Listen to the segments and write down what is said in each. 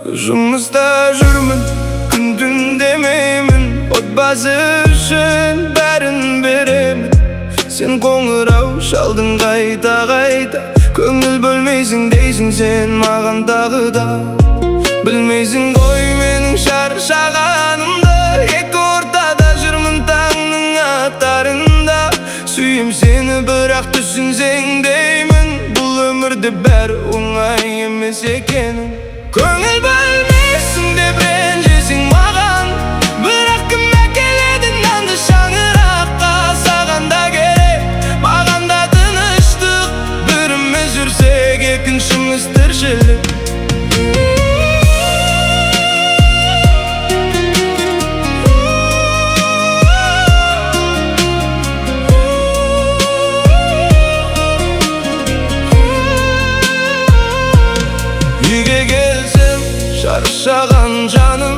Başımızda жүрмін, күн-түн демеймін. Отбасы үшін бәрін беремін. Сен қоңырау шалдың қайта-қайта, көңіл бөлмейсің дейсің сен маған тағы да. Білмейсің ғой менің шаршағанымды, екі ортада жүрмін таңның аттарында. Сүйем сені бірақ түсінсең деймін, бұл өмірде бәрі оңай емес екенін. Көңіл бөлмейсің деп ренжісің маған, бірақ кім әкеледі нанды шаңыраққа? Саған да керек, маған да тыныштық. Біріміз жүрсек, екіншіміз тіршілік. Үйге келсем шаршаған жаным,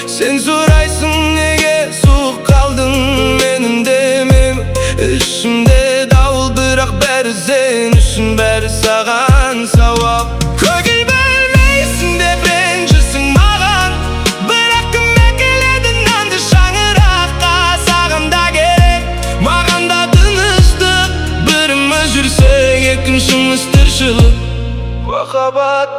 сен сұрайсың неге суық қалдың? Менің демем ішімде дауыл, бірақ бәрі сен үшін, бәрі саған сауап. Көңіл бөлмейсің деп ренжісің маған, бірақ кім әкеледі нанды шаңыраққа? Саған да керек, маған да тыныштық. Біріміз жүрсек, екіншіміз тіршілік. Махаббат